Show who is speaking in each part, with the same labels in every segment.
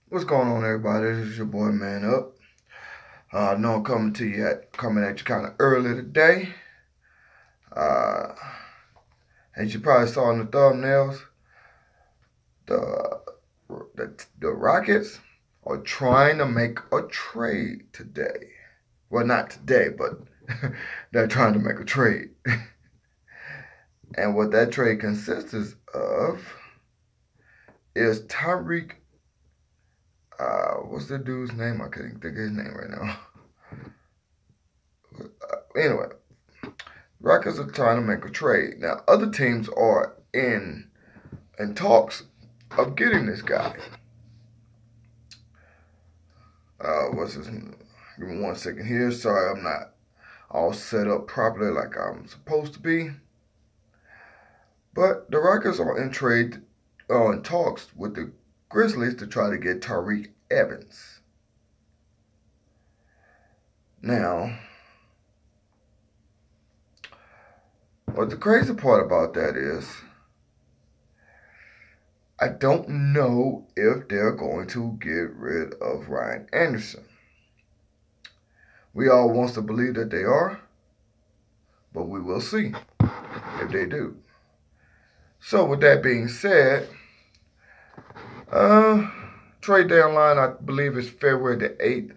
Speaker 1: What's going on, everybody? This is your boy Man Up. I know I'm coming at you kind of early today. Uh, as you probably saw in the thumbnails, the, the Rockets are trying to make a trade today. Well, not today, but they're trying to make a trade. And what that trade consists of is Tyreke. What's the dude's name? I can't think of his name right now. Anyway, Rockets are trying to make a trade. Now, other teams are in talks of getting this guy. What's his name? Give me 1 second here. Sorry, I'm not all set up properly like I'm supposed to be. But the Rockets are in talks with the Grizzlies to try to get Tyreke Evans. Now, what the crazy part about that is, I don't know if they're going to get rid of Ryan Anderson. We all want to believe that they are, but we will see if they do. So with that being said, trade deadline, I believe, is February the 8th.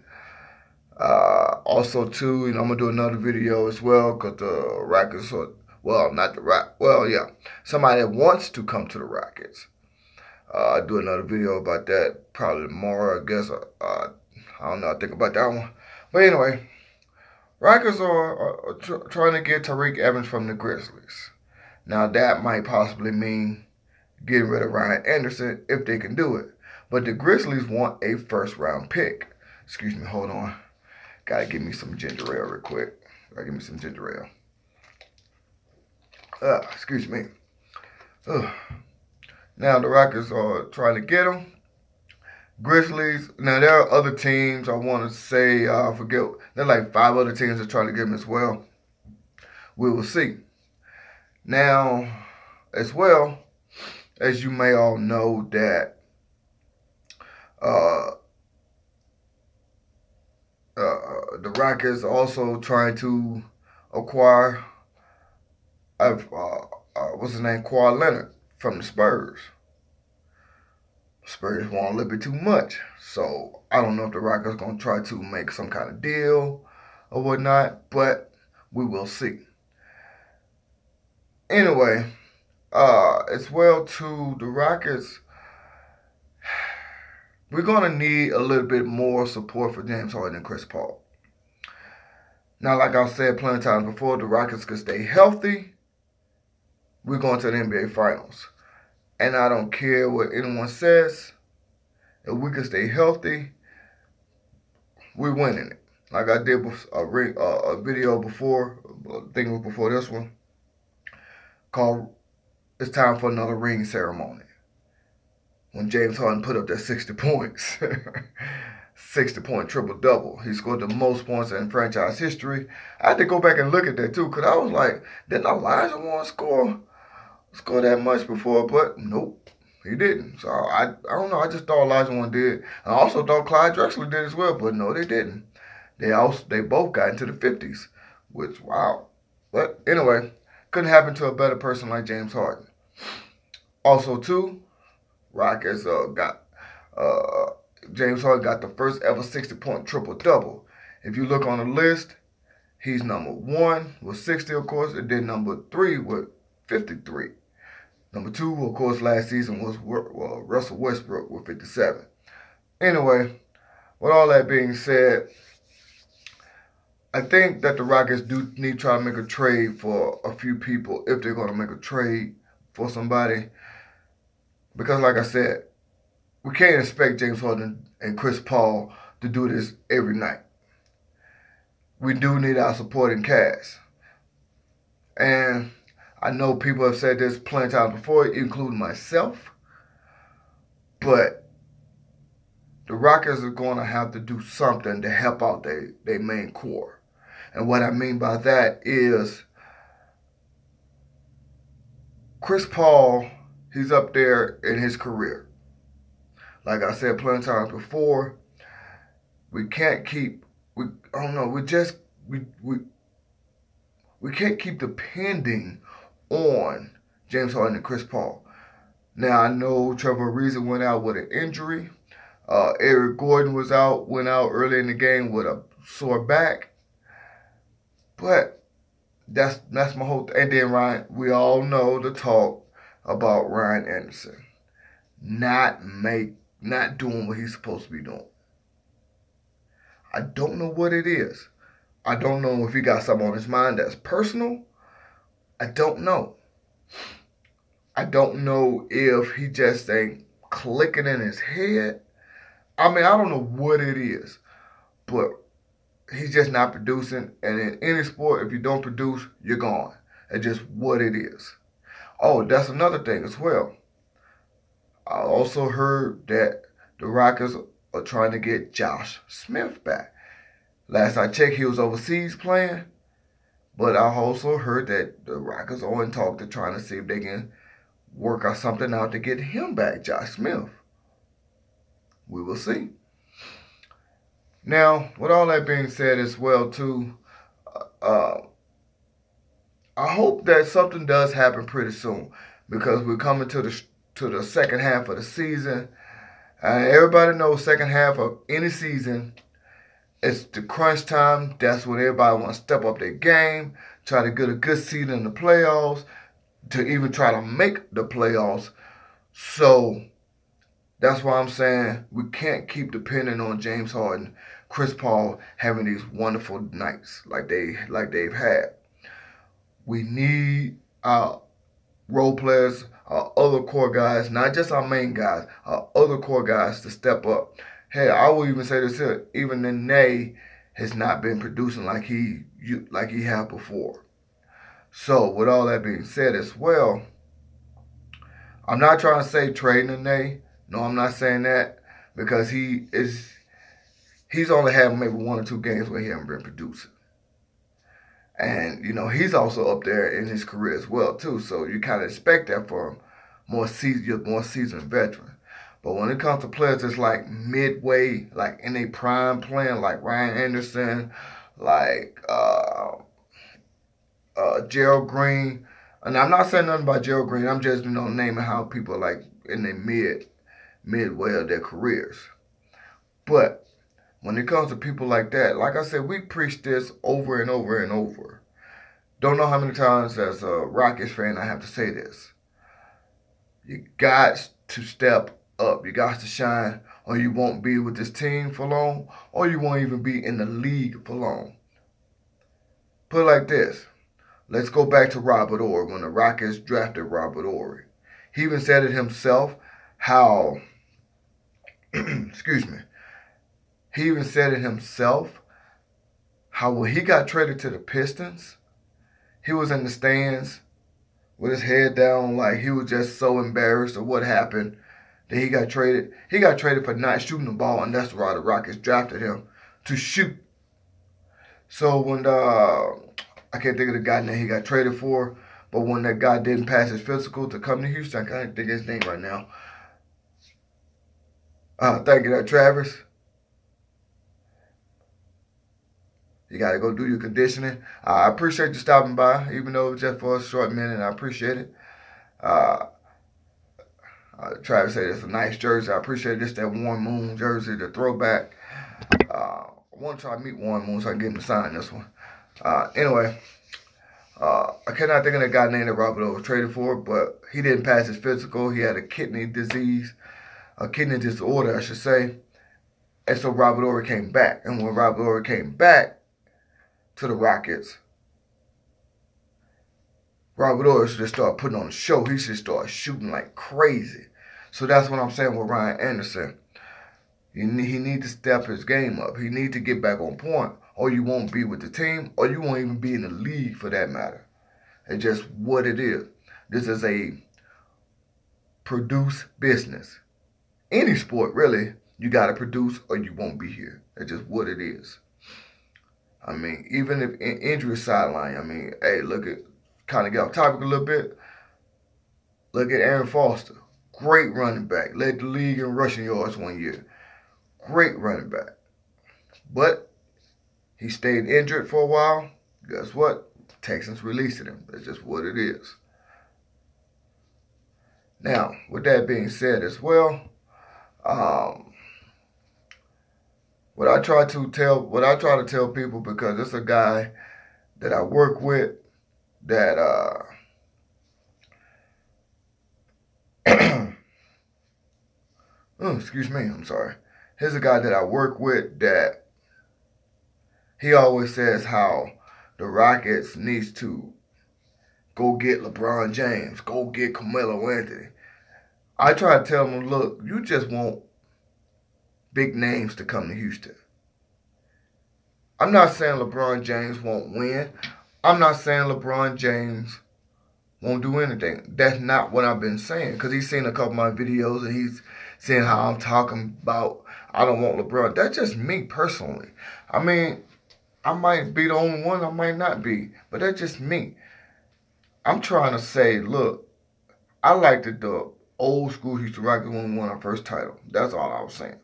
Speaker 1: Also, too, I'm going to do another video as well because the Rockets are, well, not the Rockets, well, yeah, somebody that wants to come to the Rockets. I'll do another video about that probably tomorrow, I guess. I don't know, I think about that one. But anyway, Rockets are trying to get Tyreke Evans from the Grizzlies. Now, that might possibly mean getting rid of Ryan Anderson if they can do it. But the Grizzlies want a first-round pick. Excuse me, hold on. Gotta give me some ginger ale real quick. Gotta give me some ginger ale. Excuse me. Now, the Rockets are trying to get him. Grizzlies, now there are other teams, I want to say, I forget, there are like 5 other teams that are trying to get him as well. We will see. Now, as well, as you may all know that the Rockets are also trying to acquire, what's his name, Kawhi Leonard from the Spurs. Spurs want a little bit too much. So I don't know if the Rockets are going to try to make some kind of deal or whatnot, but we will see. Anyway, as well to the Rockets, we're going to need a little bit more support for James Harden and Chris Paul. Now, like I said plenty of times before, the Rockets can stay healthy. We're going to the NBA Finals. And I don't care what anyone says. If we can stay healthy, we're winning it. Like I did a video before, I think it was before this one, called It's Time for Another Ring Ceremony. When James Harden put up that 60 points. 60-point triple-double. He scored the most points in franchise history. I had to go back and look at that, too, because I was like, didn't Olajuwon score that much before? But nope, he didn't. So I don't know. I just thought Olajuwon did. I also thought Clyde Drexler did as well, but no, they didn't. They both got into the 50s, which, wow. But anyway, couldn't happen to a better person like James Harden. Also, too, Rockets James Harden got the first ever 60-point triple-double. If you look on the list, he's number 1 with 60, of course, and then number 3 with 53. Number 2, of course, last season was Russell Westbrook with 57. Anyway, with all that being said, I think that the Rockets do need to try to make a trade for a few people if they're going to make a trade for somebody. Because like I said, we can't expect James Harden and Chris Paul to do this every night. We do need our supporting cast. And I know people have said this plenty of times before, including myself. But the Rockets are going to have to do something to help out their main core. And what I mean by that is Chris Paul, he's up there in his career. Like I said plenty of times before, we can't keep, I don't know, we can't keep depending on James Harden and Chris Paul. Now, I know Trevor Ariza went out with an injury. Eric Gordon went out early in the game with a sore back. But that's my whole thing. And then Ryan, we all know the talk about Ryan Anderson not doing what he's supposed to be doing. I don't know what it is. I don't know if he got something on his mind that's personal. I don't know. I don't know if he just ain't clicking in his head. I mean, I don't know what it is, but he's just not producing. And in any sport, if you don't produce, you're gone. It's just what it is. Oh, that's another thing as well. I also heard that the Rockets are trying to get Josh Smith back. Last I checked, he was overseas playing. But I also heard that the Rockets are in talk to trying to see if they can work out something out to get him back, Josh Smith. We will see. Now, with all that being said as well, too, I hope that something does happen pretty soon because we're coming to the second half of the season. Everybody knows second half of any season, it's the crunch time. That's when everybody wants to step up their game, try to get a good seed in the playoffs, to even try to make the playoffs. So that's why I'm saying we can't keep depending on James Harden, Chris Paul having these wonderful nights like they've had. We need our role players, our other core guys, not just our main guys, our other core guys to step up. Hey, I will even say this here: even Nene has not been producing like he had before. So, with all that being said as well, I'm not trying to say trade Nene. No, I'm not saying that because he's only had maybe 1 or 2 games where he hasn't been producing. And, he's also up there in his career as well, too. So you kind of expect that from more seasoned veteran. But when it comes to players that's like midway, like in a prime playing, like Ryan Anderson, like Gerald Green, and I'm not saying nothing about Gerald Green. I'm just naming how people are like in the midway of their careers. But when it comes to people like that, like I said, we preach this over and over and over. Don't know how many times as a Rockets fan I have to say this. You got to step up. You got to shine, or you won't be with this team for long, or you won't even be in the league for long. Put it like this. Let's go back to Robert Horry when the Rockets drafted Robert Horry. He even said it himself how, excuse me, he even said it himself how when he got traded to the Pistons, he was in the stands with his head down like he was just so embarrassed of what happened that he got traded. He got traded for not shooting the ball, and that's why the Rockets drafted him to shoot. So when I can't think of the guy name he got traded for, but when that guy didn't pass his physical to come to Houston, I can't think of his name right now. Thank you, Travis. You got to go do your conditioning. I appreciate you stopping by, even though it was just for a short minute. I appreciate it. Travis said it's a nice jersey. I appreciate this, that Warren Moon jersey, the throwback. I want to try to meet Warren Moon so I can get him to sign this one. Anyway, I cannot think of the guy named that Robert Horry was traded for, but he didn't pass his physical. He had a kidney disorder, I should say. And so Robert Horry came back. And when Robert Horry came back to the Rockets, Robert Horry should start putting on a show. He should start shooting like crazy. So that's what I'm saying with Ryan Anderson. He need to step his game up. He need to get back on point, or you won't be with the team, or you won't even be in the league for that matter. It's just what it is. This is a produce business. Any sport, really, you got to produce or you won't be here. It's just what it is. I mean, even if injury sideline, I mean, hey, look at, kind of get off topic a little bit. Look at Aaron Foster. Great running back. Led the league in rushing yards one year. Great running back. But he stayed injured for a while. Guess what? Texans released him. That's just what it is. Now, with that being said as well, what I try to tell people, because it's a guy that I work with that oh, excuse me, I'm sorry. Here's a guy that I work with that he always says how the Rockets needs to go get LeBron James, go get Carmelo Anthony. I try to tell him, look, you just want big names to come to Houston. I'm not saying LeBron James won't win. I'm not saying LeBron James won't do anything. That's not what I've been saying. Because he's seen a couple of my videos and he's seeing how I'm talking about I don't want LeBron. That's just me personally. I mean, I might be the only one, I might not be. But that's just me. I'm trying to say, look, I liked the old school Houston Rockets when we won our first title. That's all I was saying.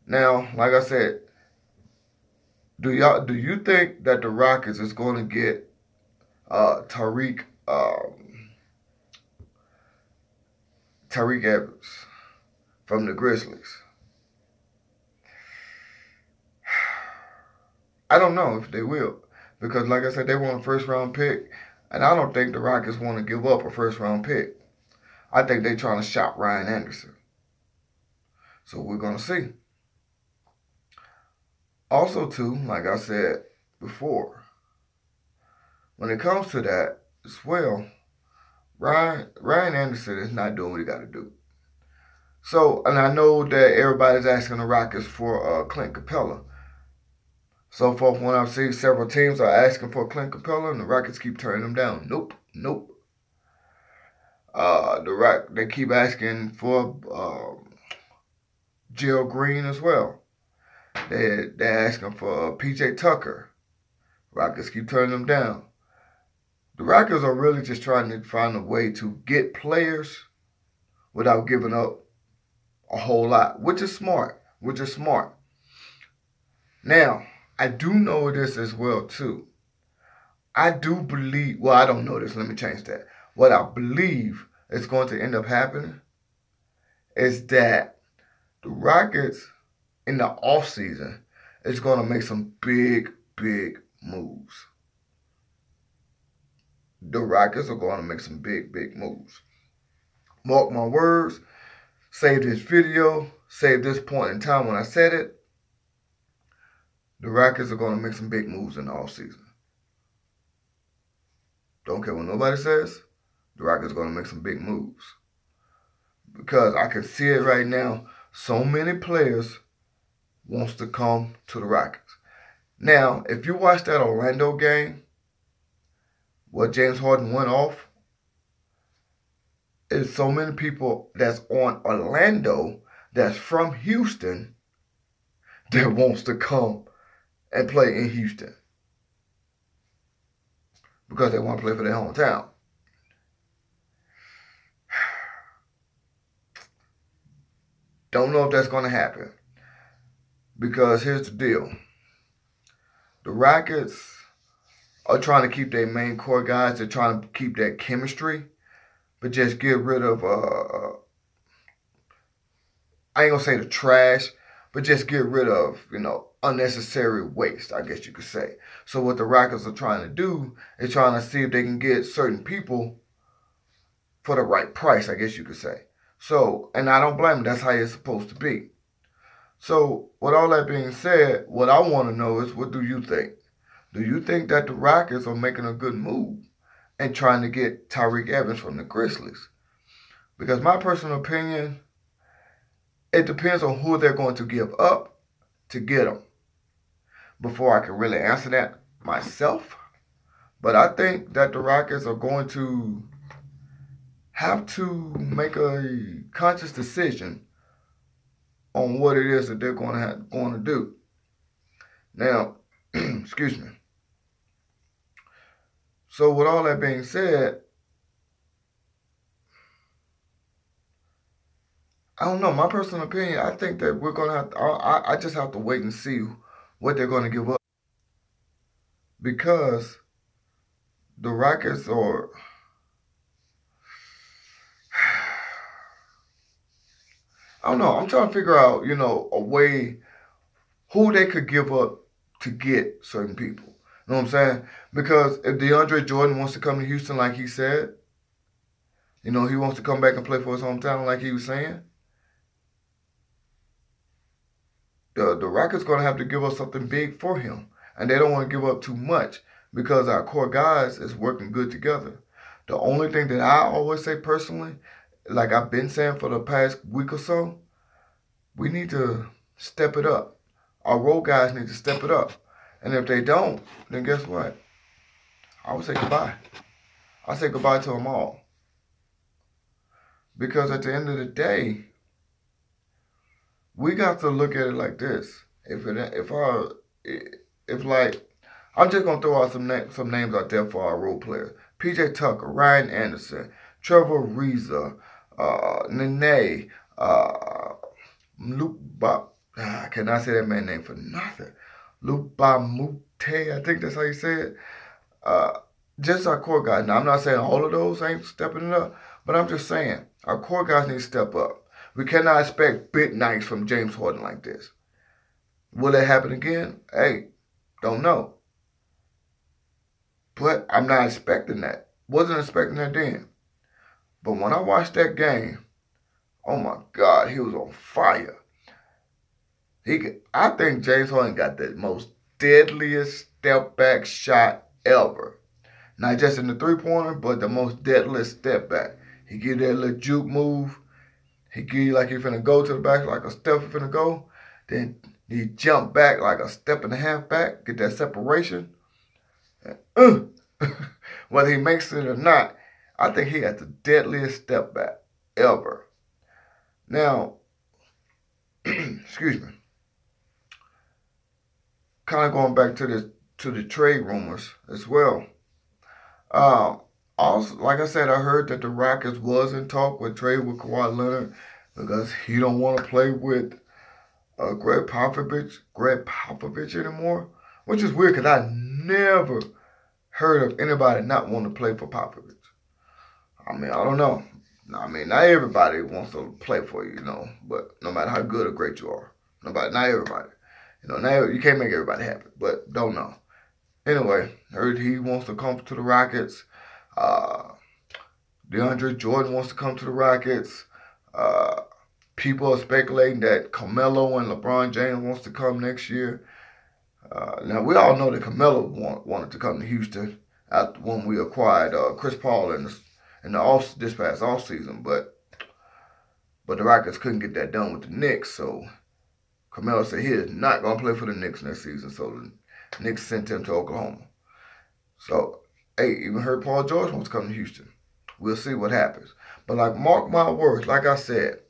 Speaker 1: Now, like I said, do you think that the Rockets is going to get Tyreke Evans from the Grizzlies? I don't know if they will, because like I said, they want a first-round pick, and I don't think the Rockets want to give up a first-round pick. I think they're trying to shop Ryan Anderson. So we're going to see. Also, too, like I said before, when it comes to that as well, Ryan Anderson is not doing what he got to do. So, and I know that everybody's asking the Rockets for Clint Capella. So far, when I've seen several teams are asking for Clint Capella, and the Rockets keep turning them down. Nope. They keep asking for Gerald Green as well. They're asking for PJ Tucker. Rockets keep turning them down. The Rockets are really just trying to find a way to get players without giving up a whole lot, which is smart. Now, I do know this as well, too. I do believe, well, I don't know this. Let me change that. What I believe is going to end up happening is that the Rockets in the offseason is going to make some big moves. The Rockets are going to make some big moves. Mark my words. Save this video. Save this point in time when I said it. The Rockets are going to make some big moves in the offseason. Don't care what nobody says. The Rockets are going to make some big moves. Because I can see it right now. So many players wants to come to the Rockets. Now, if you watch that Orlando game, where James Harden went off, there's so many people that's on Orlando that's from Houston that wants to come and play in Houston because they want to play for their hometown. Don't know if that's going to happen, because here's the deal. The Rockets are trying to keep their main core guys. They're trying to keep that chemistry, but just get rid of, I ain't going to say the trash, but just get rid of, unnecessary waste, I guess you could say. So what the Rockets are trying to do is trying to see if they can get certain people for the right price, I guess you could say. So, and I don't blame them. That's how it's supposed to be. So, with all that being said, what I want to know is, what do you think? Do you think that the Rockets are making a good move and trying to get Tyreke Evans from the Grizzlies? Because my personal opinion, it depends on who they're going to give up to get them. Before I can really answer that myself. But I think that the Rockets are going to have to make a conscious decision on what it is that they're going to do. Now, excuse me. So with all that being said, I don't know. My personal opinion, I think that we're going to have to, I just have to wait and see what they're going to give up. Because the Rockets are, I don't know. I'm trying to figure out, a way who they could give up to get certain people. You know what I'm saying? Because if DeAndre Jordan wants to come to Houston like he said, he wants to come back and play for his hometown like he was saying, the Rockets going to have to give up something big for him. And they don't want to give up too much because our core guys is working good together. The only thing that I always say personally, like I've been saying for the past week or so, we need to step it up. Our role guys need to step it up. And if they don't, then guess what? I would say goodbye. I say goodbye to them all. Because at the end of the day, we got to look at it like this. I'm just gonna throw out some names out there for our role players: PJ Tucker, Ryan Anderson, Trevor Ariza, Nene, Luke Bob. I cannot say that man's name for nothing. Luke Bamute, I think that's how you say it. Just our core guys. Now I'm not saying all of those ain't stepping it up, but I'm just saying our core guys need to step up. We cannot expect big nights from James Harden like this. Will it happen again? Hey, don't know. But I'm not expecting that. Wasn't expecting that then. But when I watched that game, oh my God, he was on fire. I think James Harden got the most deadliest step back shot ever. Not just in the three-pointer, but the most deadliest step back. He give that little juke move. He give you like he finna go to the back, like a step he finna go. Then he jump back like a step and a half back, get that separation. And, whether he makes it or not, I think he had the deadliest step back ever. Now, excuse me. Kind of going back to the trade rumors as well. Also, like I said, I heard that the Rockets was in talk with trade with Kawhi Leonard because he don't want to play with Greg Popovich anymore, which is weird because I never heard of anybody not wanting to play for Popovich. I mean, I don't know. I mean, not everybody wants to play for you, but no matter how good or great you are, not everybody. You can't make everybody happy, but don't know. Anyway, heard he wants to come to the Rockets. DeAndre Jordan wants to come to the Rockets. People are speculating that Carmelo and LeBron James wants to come next year. Now, we all know that Carmelo wanted to come to Houston after when we acquired Chris Paul in this past offseason, but the Rockets couldn't get that done with the Knicks, so Carmelo said he is not going to play for the Knicks next season, so the Knicks sent him to Oklahoma. So, hey, even heard Paul George wants to come to Houston. We'll see what happens. But mark my words, like I said,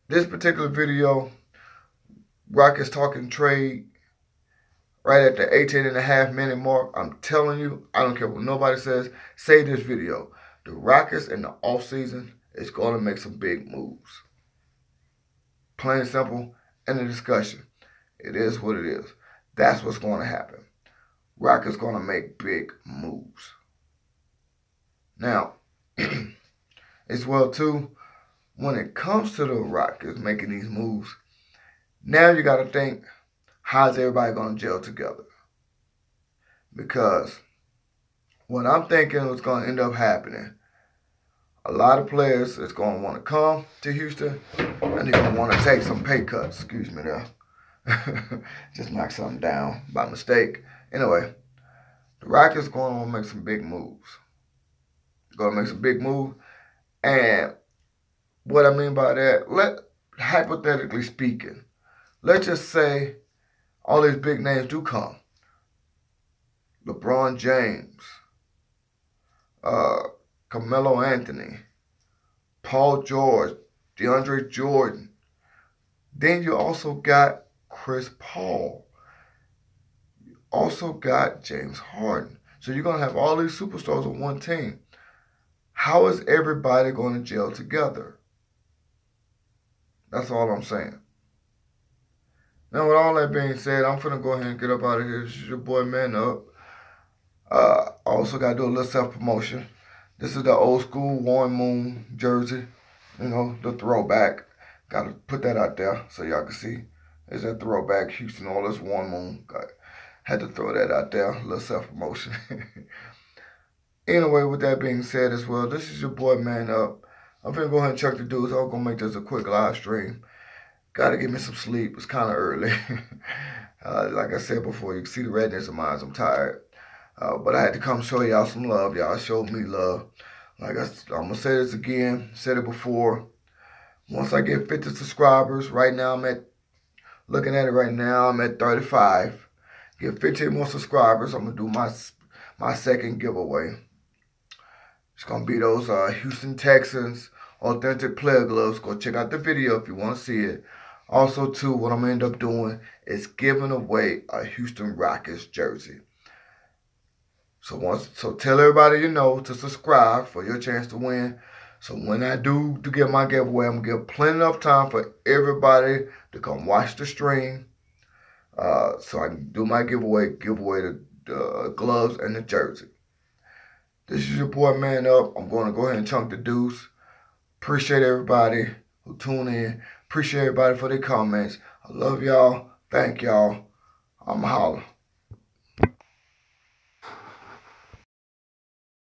Speaker 1: this particular video, Rockets talking trade, right at the 18.5-minute mark, I'm telling you, I don't care what nobody says, say this video. The Rockets in the offseason is going to make some big moves. Plain and simple, end of discussion. It is what it is. That's what's going to happen. Rockets going to make big moves. Now, as well too, when it comes to the Rockets making these moves, now you got to think, how's everybody going to gel together? Because what I'm thinking is going to end up happening, a lot of players is going to want to come to Houston, and they're going to want to take some pay cuts. Excuse me there. Just knock something down by mistake. Anyway, the Rockets going to want to make some big moves. Going to make some big moves. And what I mean by that, hypothetically speaking, let's just say all these big names do come. LeBron James, Carmelo Anthony, Paul George, DeAndre Jordan. Then you also got Chris Paul. You also got James Harden. So you're going to have all these superstars on one team. How is everybody going to gel together? That's all I'm saying. Now, with all that being said, I'm finna go ahead and get up out of here. This is your boy, Man Up. I also got to do a little self-promotion. This is the old school Warren Moon jersey. You know, the throwback. Got to put that out there so y'all can see. It's a throwback. Houston Oilers, Warren Moon. Had to throw that out there. A little self-promotion. Anyway, with that being said as well, this is your boy, Man Up. I'm finna go ahead and check the dudes. I'm going to make this a quick live stream. Got to get me some sleep. It's kind of early. Like I said before, you can see the redness in my eyes. I'm tired. But I had to come show y'all some love. Y'all showed me love. Like I'm going to say this again. Said it before. Once I get 50 subscribers, right now looking at it right now, I'm at 35. Get 15 more subscribers, I'm going to do my second giveaway. It's going to be those Houston Texans authentic player gloves. Go check out the video if you want to see it. Also, too, what I'm going to end up doing is giving away a Houston Rockets jersey. So tell everybody you know to subscribe for your chance to win. So when I do get my giveaway, I'm going to give plenty of time for everybody to come watch the stream. So I can do my giveaway the gloves and the jersey. This is your boy, Man Up. I'm going to go ahead and chunk the deuce. Appreciate everybody who tuned in. Appreciate everybody for their comments. I love y'all. Thank y'all. I'm holla.